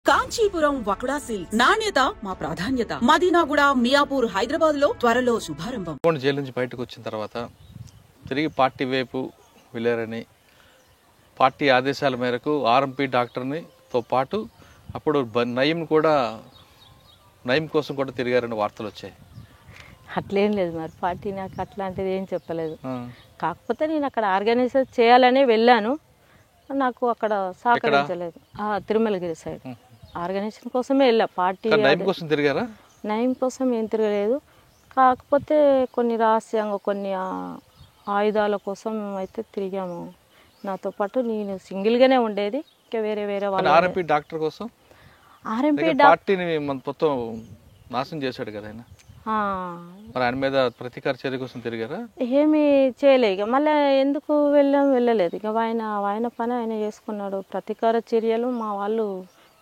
Kanchipuram వకుడా silks నాణ్యత మా ప్రాధాన్యత. మదీనాగూడ, మియాపూర్, హైదరాబాద్ లో త్వరలో శుభారంభం. జైలు నుంచి బయటకు వచ్చిన తర్వాత తిరిగి పార్టీ వైపు వెళ్ళారని, పార్టీ ఆదేశాల మేరకు ఆర్ఎంపీ డాక్టర్ని తో పాటు అప్పుడు నయం కోసం కూడా తిరిగారని వార్తలు వచ్చాయి. అట్లేం లేదు, మరి పార్టీ నాకు అట్లాంటిది ఏం చెప్పలేదు. కాకపోతే నేను అక్కడ ఆర్గనైజ్ చేయాలనే వెళ్ళాను, నాకు అక్కడ సహకరించలేదు. తిరుమలగిరి సైడ్ ఆర్గనైజేషన్ కోసమే వెళ్ళా. పార్టీ కోసం తిరిగారా? నయం కోసం ఏం తిరగలేదు, కాకపోతే కొన్ని రహస్యంగా కొన్ని ఆయుధాల కోసం అయితే తిరిగాము. నాతో పాటు నేను సింగిల్గానే ఉండేది, ఇంకా వేరే వేరే వాళ్ళు. ఆర్ఎంపీ డాక్టర్ కోసం ఆర్ఎంపీ పార్టీని మొత్తం నాశనం చేశాడు కదా ఆయన. మరి ఆయన మీద ప్రతీకార చర్య కోసం తిరిగారా? ఏమీ చేయలే. ఇక మళ్ళీ ఎందుకు వెళ్ళలేదు. ఇక ఆయన పని ఆయన చేసుకున్నాడు. ప్రతీకార చర్యలు మా వాళ్ళు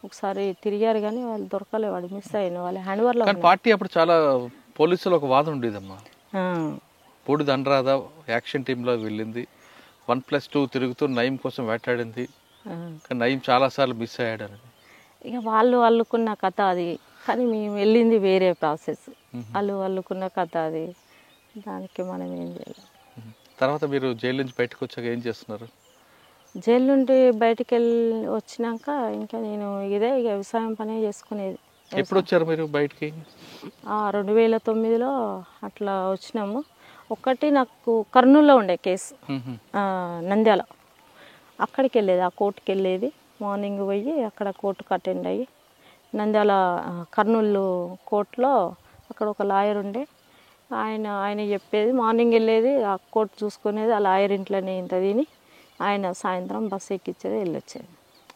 ఒకసారి తిరిగారు కానీ వాళ్ళు దొరకలే, వాడు మిస్ అయిన వాళ్ళ హ్యాండ్ ఓవర్లో. పార్టీ అప్పుడు చాలా పోలీసులు ఒక వాదన ఉండేదమ్మా, పూడి దండరాధ యాక్షన్ టీంలో వెళ్ళింది, 1+2 తిరుగుతూ నయం కోసం వేటాడింది, కానీ నయం చాలాసార్లు మిస్ అయ్యాడని. ఇక వాళ్ళు అల్లుకున్న కథ అది, కానీ మేము వెళ్ళింది వేరే ప్రాసెస్. వాళ్ళు అల్లుకున్న కథ అది, దానికి మనం ఏం చేయాలి. తర్వాత మీరు జైలు నుంచి బయటకు వచ్చాక ఏం చేస్తున్నారు? జైలు నుండి బయటికి వచ్చినాక ఇంకా నేను ఇక వ్యవసాయం పనే చేసుకునేది. ఎప్పుడు వచ్చారు మీరు బయటికి? 2009లో అట్లా వచ్చినాము. ఒకటి నాకు కర్నూలులో ఉండే కేసు, నంద్యాల, అక్కడికి వెళ్ళేది, ఆ కోర్టుకి వెళ్ళేది. మార్నింగ్ పోయి అక్కడ కోర్టుకు అటెండ్ అయ్యి, నంద్యాల కర్నూలు కోర్టులో అక్కడ ఒక లాయర్ ఉండే, ఆయన చెప్పేది. మార్నింగ్ వెళ్ళేది, ఆ కోర్టు చూసుకునేది, ఆ లాయర్ ఇంట్లోనే ఇంత తిని ఆయన సాయంత్రం బస్సు ఎక్కించేది, వెళ్ళొచ్చేది.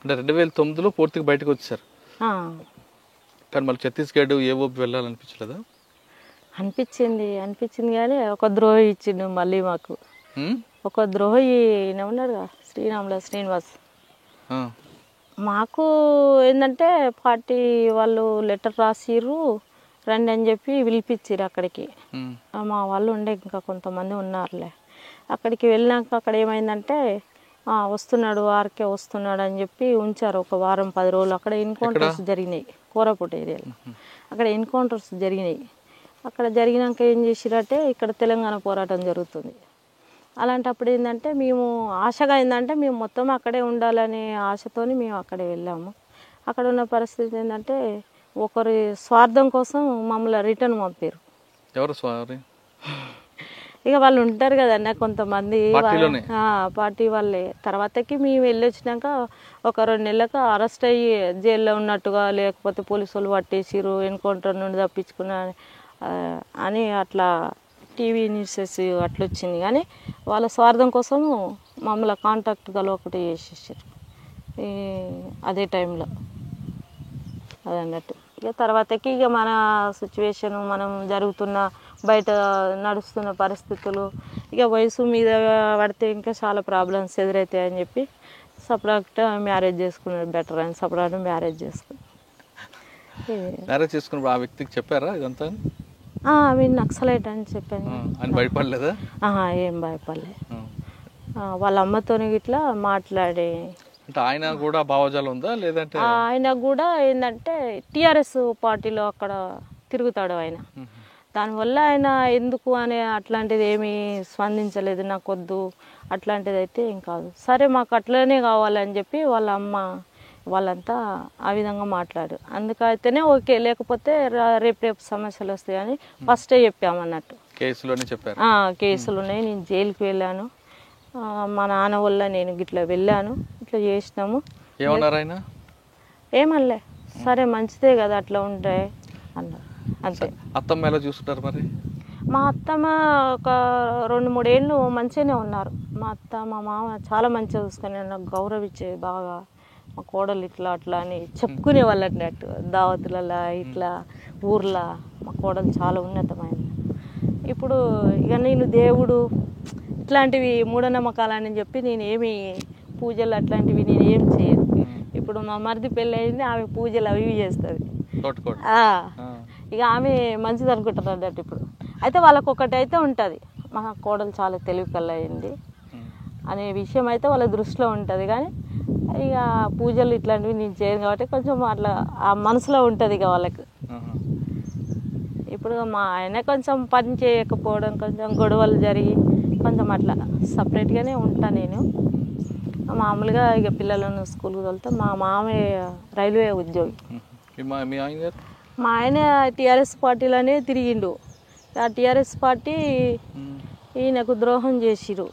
అంటే 2009లో పూర్తిగా బయటకు వచ్చారు. కానీ మళ్ళీ ఛత్తీస్గఢ్ ఏవోపి వెళ్ళాలనిపించలేదా? అనిపించింది కానీ ఒక ద్రోహి ఇచ్చిండు మళ్ళీ మాకు. ఒక ద్రోహి ఉన్నాడు కదా, శ్రీనివాస్. మాకు ఏంటంటే పార్టీ వాళ్ళు లెటర్ రాసిర్రు, రండి అని చెప్పి పిలిపించారు అక్కడికి. మా వాళ్ళు ఉండే ఇంకా కొంతమంది ఉన్నారులే. అక్కడికి వెళ్ళినాక అక్కడ ఏమైందంటే వస్తున్నాడు, ఆర్కే వస్తున్నాడు అని చెప్పి ఉంచారు ఒక వారం 10 రోజులు. అక్కడ ఎన్కౌంటర్స్ జరిగినాయి, కోరాపుట్ ఏరియాలో. అక్కడ ఎన్కౌంటర్స్ జరిగినాయి. అక్కడ జరిగినాక ఏం చేసిరంటే, ఇక్కడ తెలంగాణ పోరాటం జరుగుతుంది. అలాంటప్పుడు ఏంటంటే మేము ఆశగా మేము మొత్తం అక్కడే ఉండాలనే ఆశతోని మేము అక్కడే వెళ్ళాము. అక్కడ ఉన్న పరిస్థితి ఏంటంటే, ఒకరి స్వార్థం కోసం మమ్మల్ని రిటర్న్ పంపారు. ఎవరు స్వారీ? ఇక వాళ్ళు ఉంటారు కదన్న కొంతమంది, పార్టీ వాళ్ళే. తర్వాతకి మేము వెళ్ళి వచ్చినాక ఒక 2 నెలలకు అరెస్ట్ అయ్యి జైల్లో ఉన్నట్టుగా, లేకపోతే పోలీసు వాళ్ళు పట్టేసిరు, ఎన్కౌంటర్ నుండి తప్పించుకున్నా అని అట్లా టీవీ న్యూసెస్ అట్లా వచ్చింది. కానీ వాళ్ళ స్వార్థం కోసం మమ్మల్ని కాంటాక్ట్ ఒకటి చేసేసారు అదే టైంలో, అదన్నట్టు. ఇక తర్వాతకి ఇక మన సిచ్యువేషన్, మనం జరుగుతున్న బయట నడుస్తున్న పరిస్థితులు, ఇక వయసు మీద పడితే ఇంకా చాలా ప్రాబ్లమ్స్ ఎదురవుతాయని చెప్పి సపరేట్గా మ్యారేజ్ చేసుకున్నాడు, బెటర్ అని సపరేట్గా మ్యారేజ్ చేసుకున్నాను. ఆ వ్యక్తికి చెప్పారా ఇదంతా? మీరు నక్సలైట్ అని చెప్పాను. భయపడలేదా? ఏం భయపడలే. వాళ్ళ అమ్మతోని ఇట్లా మాట్లాడి, ఆయన కూడా భావజాలం ఉందా లేదంటే? ఆయన కూడా ఏంటంటే టీఆర్ఎస్ పార్టీలో అక్కడ తిరుగుతాడు ఆయన. దానివల్ల ఆయన ఎందుకు అనే అట్లాంటిది ఏమీ స్పందించలేదు. నాకు వద్దు అట్లాంటిది అయితే ఏం కాదు, సరే మాకు అట్లనే కావాలని చెప్పి వాళ్ళ అమ్మ వాళ్ళంతా ఆ విధంగా మాట్లాడు. అందుకైతేనే ఓకే, లేకపోతే రేపు సమస్యలు వస్తాయని ఫస్టే చెప్పామన్నట్టు. కేసులోనే చెప్పారు. కేసులు ఉన్నాయి, నేను జైలుకి వెళ్ళాను, మా నాన్న వల్ల నేను ఇట్లా వెళ్ళాను, ఇట్లా చేసినాము. ఏమన్నారు ఆయన? ఏమనలే, సరే మంచిదే కదా అట్లా ఉంటే అన్నారు, అంతే. అత్తమ్మ ఎలా చూసుకుంటారు మరి? మా అత్తమ్మ ఒక 2-3 ఏళ్ళు మంచిగానే ఉన్నారు. మా అత్త మా మామ చాలా మంచిగా చూసుకుని నాకు గౌరవించేది బాగా. మా కోడలు ఇట్లా అట్లా అని చెప్పుకునే వాళ్ళు అన్నట్టు, దావతులలో ఇట్లా ఊర్లో మా కోడలు చాలా ఉన్నతమైన. ఇప్పుడు ఇక నేను దేవుడు ఇట్లాంటివి మూఢనమ్మకాలని చెప్పి నేను ఏమి పూజలు అట్లాంటివి నేను ఏం చేయను. ఇప్పుడు మా మరిది పెళ్ళి అయింది, ఆమె పూజలు అవి చేస్తుంది. ఇక ఆమె మంచిది అనుకుంటారు అన్నట్టు. ఇప్పుడు అయితే వాళ్ళకు ఒకటి అయితే ఉంటుంది, మా కోడలు చాలా తెలివి కల్లా అయింది అనే విషయం అయితే వాళ్ళ దృష్టిలో ఉంటుంది. కానీ ఇక పూజలు ఇట్లాంటివి నేను చేయను కాబట్టి కొంచెం అట్లా ఆ మనసులో ఉంటుంది ఇక వాళ్ళకి. ఇప్పుడు మా ఆయన కొంచెం పని చేయకపోవడం, కొంచెం గొడవలు జరిగి కొంచెం అట్లా సపరేట్గానే ఉంటా నేను. మామూలుగా ఇక పిల్లలను స్కూల్కి తోలితే మా మామయ్య రైల్వే ఉద్యోగి. మా ఆయన టీఆర్ఎస్ పార్టీలోనే తిరిగిండు. ఆ టీఆర్ఎస్ పార్టీ ఈయనకు ద్రోహం చేసిరు.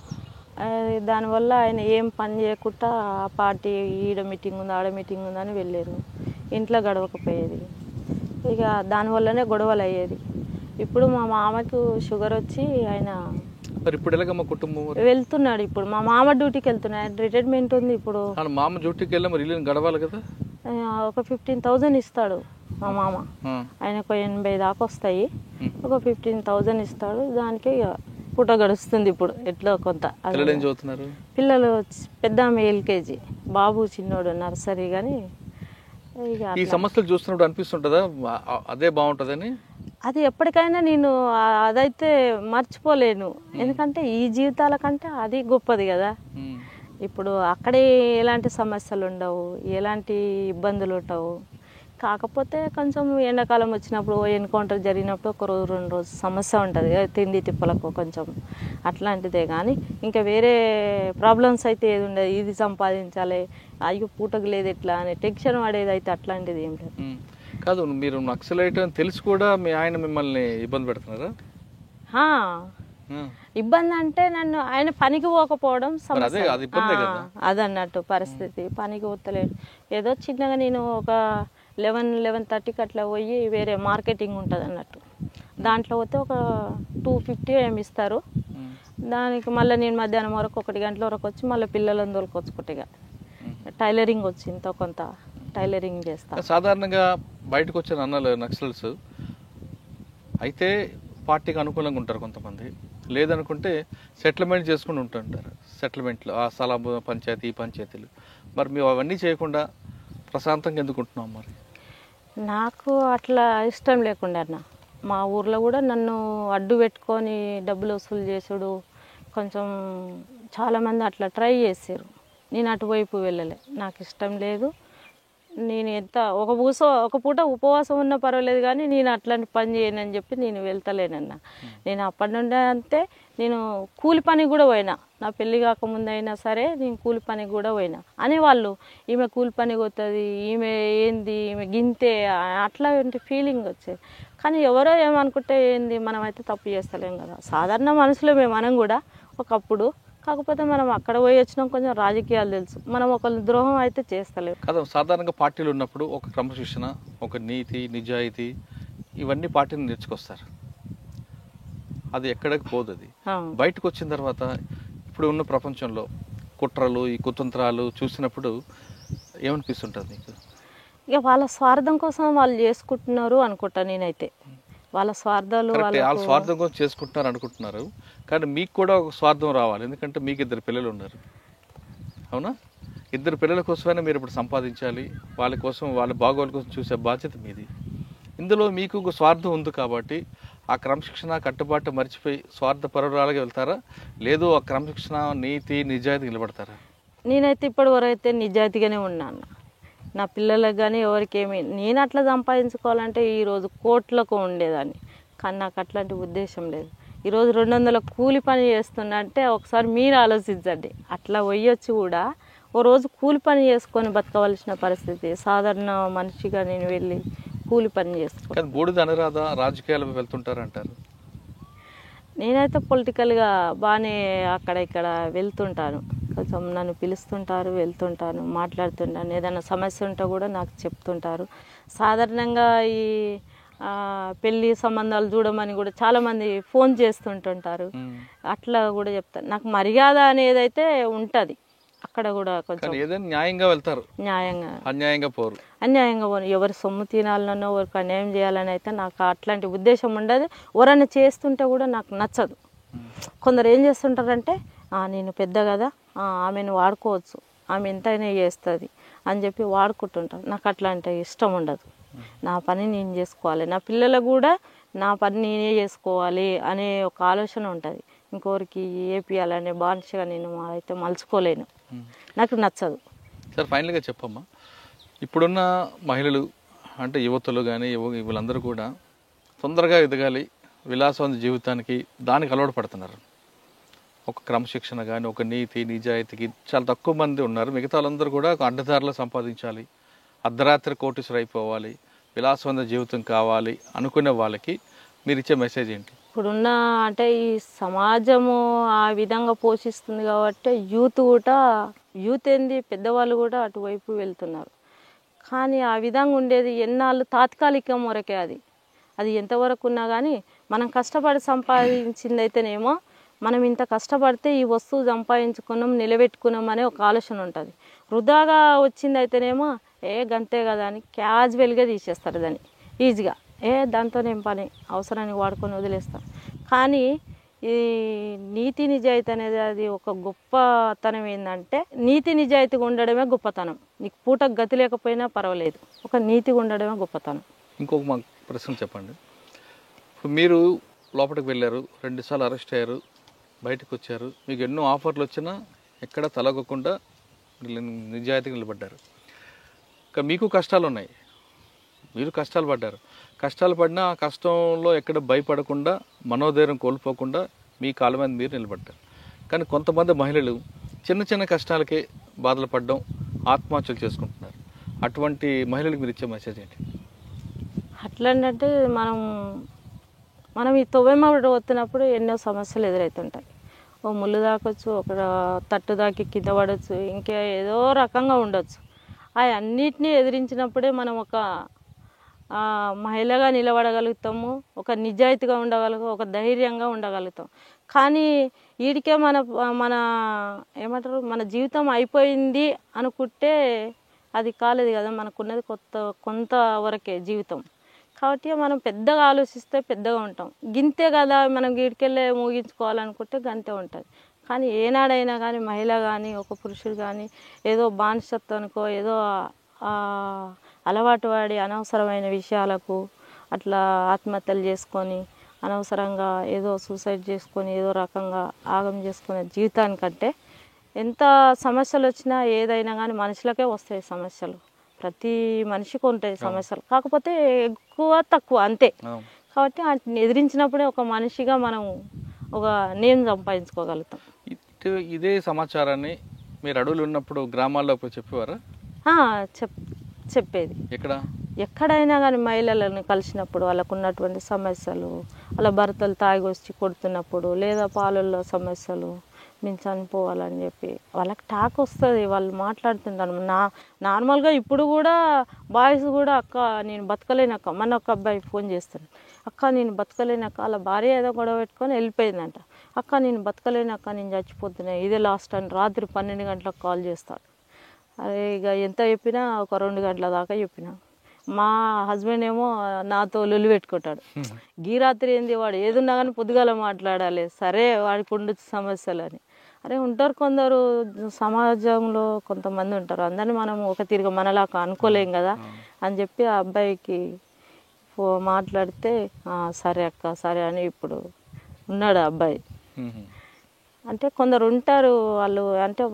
దానివల్ల ఆయన ఏం పని చేయకుండా ఆ పార్టీ ఈడ మీటింగ్ ఉంది ఆడ మీటింగ్ ఉందని వెళ్ళారు. ఇంట్లో గడవకపోయేది. ఇక దానివల్లనే గొడవలు అయ్యేది. ఇప్పుడు మా మామకు షుగర్ వచ్చి ఆయన వెళ్తున్నాడు. ఇప్పుడు మా మామ డ్యూటీకి వెళ్తున్నాడు. రిటైర్మెంట్ ఉంది ఇప్పుడు. మామ డ్యూటీకి వెళ్ళి మరి గడవాలి కదా. ఒక 15,000 ఇస్తాడు మా మామ. ఆయనకు 80 దాకా వస్తాయి. ఒక 15,000 ఇస్తాడు. దానికి పూట గడుస్తుంది ఇప్పుడు ఎట్లా కొంత. పిల్లలు పెద్ద ఆమె LKG, బాబు చిన్నోడు నర్సరీ. కానీ ఈ సమస్యలు చూస్తున్నప్పుడు అనిపిస్తుంటుందా అదే బాగుంటుందని? అది ఎప్పటికైనా నేను అదైతే మర్చిపోలేను. ఎందుకంటే ఈ జీవితాల కంటే అది గొప్పది కదా. ఇప్పుడు అక్కడే ఎలాంటి సమస్యలు ఉండవు, ఎలాంటి ఇబ్బందులు ఉండవు. కాకపోతే కొంచెం ఎండాకాలం వచ్చినప్పుడు ఎన్కౌంటర్ జరిగినప్పుడు ఒక రోజు 2 రోజులు సమస్య ఉంటుంది, తిండి తిప్పలకు కొంచెం అట్లాంటిదే. కానీ ఇంకా వేరే ప్రాబ్లమ్స్ అయితే ఏది ఉండదు. ఇది సంపాదించాలి, అయ్యో పూటకు లేదు ఎట్లా అని టెన్షన్ పడేది అయితే అట్లాంటిది ఏం లేదు. కాదు, మీరు నక్సలైట్ అని తెలిసి కూడా మీ ఆయన మిమ్మల్ని ఇబ్బంది పెడుతున్నారా? ఇబ్బంది అంటే నన్ను ఆయన పనికి పోకపోవడం సమస్య అదన్నట్టు పరిస్థితి. పనికి పోతలేడు. ఏదో చిన్నగా నేను ఒక 11-11:30కి అట్లా పోయి వేరే మార్కెటింగ్ ఉంటుంది అన్నట్టు, దాంట్లో పోతే ఒక 250 ఏమి ఇస్తారు. దానికి మళ్ళీ నేను మధ్యాహ్నం వరకు 1 గంటల వరకు వచ్చి మళ్ళీ పిల్లలను తోలుకొచ్చుకుంటా. టైలరింగ్ వచ్చి ఇంత కొంత టైలరింగ్ చేస్తాను. సాధారణంగా బయటకు వచ్చిన అన్నలు నక్సల్స్ అయితే పార్టీకి అనుకూలంగా ఉంటారు కొంతమంది, లేదనుకుంటే సెటిల్మెంట్ చేసుకుని ఉంటుంటారు. సెటిల్మెంట్లు ఆ స్థల పంచాయతీ పంచాయతీలు. మరి మేము అవన్నీ చేయకుండా ప్రశాంతంగా ఎందుకుంటున్నాం? మరి నాకు అట్లా ఇష్టం లేకుండా అన్న, మా ఊర్లో కూడా నన్ను అడ్డు పెట్టుకొని డబ్బులు వసూలు చేసుడు కొంచెం చాలామంది అట్లా ట్రై చేశారు. నేను అటువైపు వెళ్ళలే, నాకు ఇష్టం లేదు. నేను ఎంత ఒక పూట ఉపవాసం ఉన్నా పర్వాలేదు, కానీ నేను అట్లాంటి పని చేయనని చెప్పి నేను వెళ్తలేనన్నా. నేను అప్పటి నుండి అంతే. నేను కూలి పనికి కూడా పోయినా, నా పెళ్ళి కాకముందు అయినా సరే నేను కూలి పనికి కూడా పోయినా. అనేవాళ్ళు ఈమె కూలి పనికి పోతుంది, ఈమె ఏంది, ఈమె గింతే, అట్లాంటి ఫీలింగ్ వచ్చేది. కానీ ఎవరో ఏమనుకుంటే ఏంది, మనం అయితే తప్పు చేస్తలేం కదా. సాధారణ మనుషులమే మనం కూడా ఒకప్పుడు. కాకపోతే మనం అక్కడ పోయి వచ్చినాం, కొంచెం రాజకీయాలు తెలుసు, మనం ఒకరి ద్రోహం అయితే చేస్తలేము కదా. సాధారణంగా పార్టీలు ఉన్నప్పుడు ఒక క్రమశిక్షణ, ఒక నీతి, నిజాయితీ, ఇవన్నీ పార్టీని నేర్చుకొస్తారు. అది ఎక్కడికి పోదు. అది బయటకు వచ్చిన తర్వాత ఇప్పుడు ఉన్న ప్రపంచంలో కుట్రలు, ఈ కుతంత్రాలు చూసినప్పుడు ఏమనిపిస్తుంటుంది మీకు? ఇక వాళ్ళ స్వార్థం కోసం వాళ్ళు చేసుకుంటున్నారు అనుకుంటా నేనైతే. వాళ్ళ స్వార్థాలు వాళ్ళ స్వార్థం కోసం చేసుకుంటున్నారు అనుకుంటున్నారు, కానీ మీకు కూడా ఒక స్వార్థం రావాలి. ఎందుకంటే మీకు 2 పిల్లలు ఉన్నారు, అవునా? 2 పిల్లల కోసమైనా మీరు ఇప్పుడు సంపాదించాలి. వాళ్ళ కోసం, వాళ్ళ బాగోగుల కోసం చూసే బాధ్యత మీది. ఇందులో మీకు ఒక స్వార్థం ఉంది కాబట్టి ఆ క్రమశిక్షణ కట్టుబాటు మర్చిపోయి స్వార్థపరురాలుగా వెళ్తారా, లేదు ఆ క్రమశిక్షణ నీతి నిజాయితీ నిలబడతారా? నేనైతే ఇప్పటి వరకు అయితే నిజాయితీగానే ఉన్నాను. నా పిల్లలకు కానీ ఎవరికేమి నేను అట్లా సంపాదించుకోవాలంటే ఈరోజు కోట్లకు ఉండేదాన్ని, కానీ నాకు అట్లాంటి ఉద్దేశం లేదు. ఈరోజు 200 కూలి పని చేస్తున్నా అంటే ఒకసారి మీరు ఆలోచించండి. అట్లా పోయొచ్చు కూడా ఓ రోజు కూలి పని చేసుకొని బతకవలసిన పరిస్థితి. సాధారణ మనిషిగా నేను వెళ్ళి కూలి పని చేసుకోవాలి. బూడిద అనరాదా, రాజకీయాలకు వెళ్తుంటారంటారు. నేనైతే పొలిటికల్గా బాగానే అక్కడ ఇక్కడ వెళ్తుంటాను. కొంచెం నన్ను పిలుస్తుంటారు, వెళ్తుంటాను, మాట్లాడుతుంటాను. ఏదైనా సమస్య ఉంటే కూడా నాకు చెప్తుంటారు. సాధారణంగా ఈ పెళ్ళి సంబంధాలు చూడమని కూడా చాలామంది ఫోన్ చేస్తుంటుంటారు. అట్లా కూడా చెప్తాను. నాకు మర్యాద అనేది అయితే ఉంటుంది. అక్కడ కూడా కొంచెం న్యాయంగా వెళ్తారు, అన్యాయంగా పోరు. ఎవరి సొమ్ము తినాలనో ఎవరికి అన్యాయం చేయాలని అయితే నాకు అట్లాంటి ఉద్దేశం ఉండదు. ఎవరైనా చేస్తుంటే కూడా నాకు నచ్చదు. కొందరు ఏం చేస్తుంటారంటే నేను పెద్ద కదా, ఆమెను వాడుకోవచ్చు, ఆమె ఎంతైనా చేస్తుంది అని చెప్పి వాడుకుంటుంటారు. నాకు అట్లాంటి ఇష్టం ఉండదు. నా పని నేను చేసుకోవాలి, నా పిల్లలకు కూడా నా పని నేనే చేసుకోవాలి అనే ఒక ఆలోచన ఉంటుంది. ఇంకొకరికి ఏపియాలనే బానిసగా నేను అయితే మలుచుకోలేను, నాకు నచ్చదు. సార్ ఫైనల్గా చెప్పమ్మా, ఇప్పుడున్న మహిళలు అంటే యువతులు కానీ వీళ్ళందరూ కూడా తొందరగా ఎదగాలి, విలాసవంత జీవితానికి దానికి అలవాటు పడుతున్నారు. ఒక క్రమశిక్షణ కానీ ఒక నీతి నిజాయితీకి చాలా తక్కువ మంది ఉన్నారు. మిగతా వాళ్ళందరూ కూడా ఒక అడ్డదారిలో సంపాదించాలి, అర్ధరాత్రి కోటీశ్వరు అయిపోవాలి, విలాసవంత జీవితం కావాలి అనుకునే వాళ్ళకి మీరు ఇచ్చే మెసేజ్ ఏంటి? ఇప్పుడున్న అంటే ఈ సమాజము ఆ విధంగా పోషిస్తుంది కాబట్టి యూత్ ఏంది పెద్దవాళ్ళు కూడా అటువైపు వెళ్తున్నారు. కానీ ఆ విధంగా ఉండేది ఎన్నాళ్ళు తాత్కాలికం వరకే. అది ఎంతవరకు ఉన్నా కానీ మనం కష్టపడి సంపాదించింది అయితేనేమో మనం ఇంత కష్టపడితే ఈ వస్తువు సంపాదించుకున్నాం నిలబెట్టుకున్నాం అనే ఒక ఆలోచన ఉంటుంది. వృధాగా వచ్చింది అయితేనేమో గంతే కదా అని క్యాజువల్గా తీసేస్తారు దాన్ని ఈజీగా. దాంతోనేం పని, అవసరానికి వాడుకొని వదిలేస్తాం. కానీ ఈ నీతి నిజాయితీ అనేది అది ఒక గొప్పతనం. ఏంటంటే నీతి నిజాయితీగా ఉండడమే గొప్పతనం. నీకు పూటకు గతి లేకపోయినా పర్వాలేదు, ఒక నీతిగా ఉండడమే గొప్పతనం. ఇంకొక మా ప్రశ్న చెప్పండి. ఇప్పుడు మీరు లోపలికి వెళ్ళారు, 2 సార్లు అరెస్ట్ అయ్యారు, బయటకు వచ్చారు, మీకు ఎన్నో ఆఫర్లు వచ్చినా ఎక్కడ తలగకుండా నిజాయితీగా నిలబడ్డారు. ఇంకా మీకు కష్టాలు ఉన్నాయి, మీరు కష్టాలు పడ్డారు. కష్టాలు పడినా ఆ కష్టంలో ఎక్కడ భయపడకుండా మనోధైర్యం కోల్పోకుండా మీ కాళ్ళ మీద మీరు నిలబడ్డారు. కానీ కొంతమంది మహిళలు చిన్న చిన్న కష్టాలకే బాధలు పడడం, ఆత్మహత్యలు చేసుకుంటున్నారు. అటువంటి మహిళలకు మీరు ఇచ్చే మెసేజ్ ఏంటి? అట్లంటే మనం ఈ తొవ్వెమ్మడి వస్తున్నప్పుడు ఎన్నో సమస్యలు ఎదురవుతుంటాయి. ఓ ముళ్ళు దాకొచ్చు, ఒక తట్టు దాకి కింద పడవచ్చు, ఇంకా ఏదో రకంగా ఉండొచ్చు. అన్నిటినీ ఎదిరించినప్పుడే మనం ఒక మహిళగా నిలబడగలుగుతాము, ఒక నిజాయితీగా ఉండగలుగుతాం, ఒక ధైర్యంగా ఉండగలుగుతాం. కానీ వీడికే మన ఏమంటారు, మన జీవితం అయిపోయింది అనుకుంటే అది కాలేదు కదా. మనకున్నది కొంతవరకే జీవితం. కాబట్టి మనం పెద్దగా ఆలోచిస్తే పెద్దగా ఉంటాం. గింతే కదా మనం వీడికెళ్ళే ముగించుకోవాలనుకుంటే గంతే ఉంటుంది. కానీ ఏనాడైనా కానీ మహిళ కానీ ఒక పురుషుడు కానీ ఏదో బానిసత్వానికో ఏదో అలవాటు పడి అనవసరమైన విషయాలకు అట్లా ఆత్మహత్యలు చేసుకొని అనవసరంగా ఏదో సూసైడ్ చేసుకొని ఏదో రకంగా ఆగం చేసుకునే జీవితానికంటే ఎంత సమస్యలు వచ్చినా ఏదైనా కానీ మనుషులకే వస్తాయి సమస్యలు. ప్రతి మనిషికి ఉంటాయి సమస్యలు, కాకపోతే ఎక్కువ తక్కువ అంతే. కాబట్టి వాటిని ఎదిరించినప్పుడే ఒక మనిషిగా మనం ఒక నేమ్ సంపాదించుకోగలుగుతాం. ఇదే సమాచారాన్ని మీరు అడవులు ఉన్నప్పుడు గ్రామాల్లో చెప్పేవారా? చెప్పేది. ఎక్కడైనా కానీ మహిళలను కలిసినప్పుడు వాళ్ళకు ఉన్నటువంటి సమస్యలు, వాళ్ళ భర్తలు తాగి వచ్చి కొడుతున్నప్పుడు, లేదా పాలల్లో సమస్యలు, మేము చనిపోవాలని చెప్పి వాళ్ళకి టాక్ వస్తుంది. వాళ్ళు మాట్లాడుతుంటారు. నార్మల్గా ఇప్పుడు కూడా బాయ్స్ కూడా అక్క నేను బతకలేనక్క, మన ఒక అబ్బాయి ఫోన్ చేస్తాడు, అక్క నేను బతకలేనక్క, వాళ్ళ భార్య ఏదో గొడవ పెట్టుకొని వెళ్ళిపోయిందంట, అక్క నేను బతకలేనక్క, నేను చచ్చిపోతున్నాయి, ఇదే లాస్ట్ అని రాత్రి 12 గంటలకు కాల్ చేస్తాడు. అదే ఇక ఎంత చెప్పినా ఒక 2 గంటల దాకా చెప్పిన. మా హస్బెండ్ ఏమో నాతో లొల్లి పెట్టుకుంటాడు, గీ రాత్రి ఏంది వాడు ఏదున్నా కానీ పొద్దుగాల మాట్లాడాలి, సరే వాడికి ఉండొచ్చు సమస్యలు అని. అరే ఉంటారు కొందరు సమాజంలో కొంతమంది ఉంటారు, అందరినీ మనం ఒక తిరిగి మనలాగా అనుకోలేం కదా అని చెప్పి ఆ అబ్బాయికి మాట్లాడితే సరే అక్క సరే అని ఇప్పుడు ఉన్నాడు ఆ అబ్బాయి. అంటే కొందరు ఉంటారు వాళ్ళు, అంటే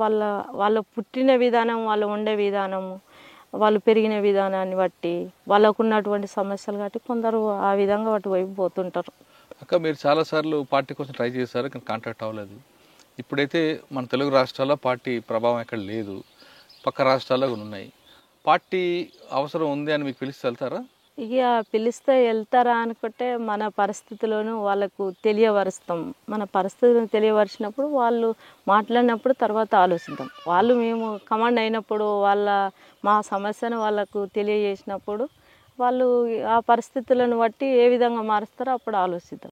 వాళ్ళ పుట్టిన విధానం, వాళ్ళు ఉండే విధానము, వాళ్ళు పెరిగిన విధానాన్ని బట్టి, వాళ్ళకు ఉన్నటువంటి సమస్యలు బట్టి కొందరు ఆ విధంగా వాటి వైపు పోతుంటారు. అక్క మీరు చాలాసార్లు పార్టీ కోసం ట్రై చేశారు కానీ కాంటాక్ట్ అవ్వలేదు. ఇప్పుడైతే మన తెలుగు రాష్ట్రాల్లో పార్టీ ప్రభావం ఎక్కడ లేదు, పక్క రాష్ట్రాల్లో ఉన్నాయి. పార్టీ అవసరం ఉంది అని మీకు పిలిస్తే వెళ్తారా? ఇక పిలిస్తే వెళ్తారా అనుకుంటే మన పరిస్థితులను వాళ్ళకు తెలియవరుస్తాం. మన పరిస్థితులను తెలియవరిచినప్పుడు వాళ్ళు మాట్లాడినప్పుడు తర్వాత ఆలోచిద్దాం. వాళ్ళు మేము కమాండ్ అయినప్పుడు మా సమస్యను వాళ్ళకు తెలియజేసినప్పుడు వాళ్ళు ఆ పరిస్థితులను బట్టి ఏ విధంగా మారుస్తారో అప్పుడు ఆలోచిద్దాం.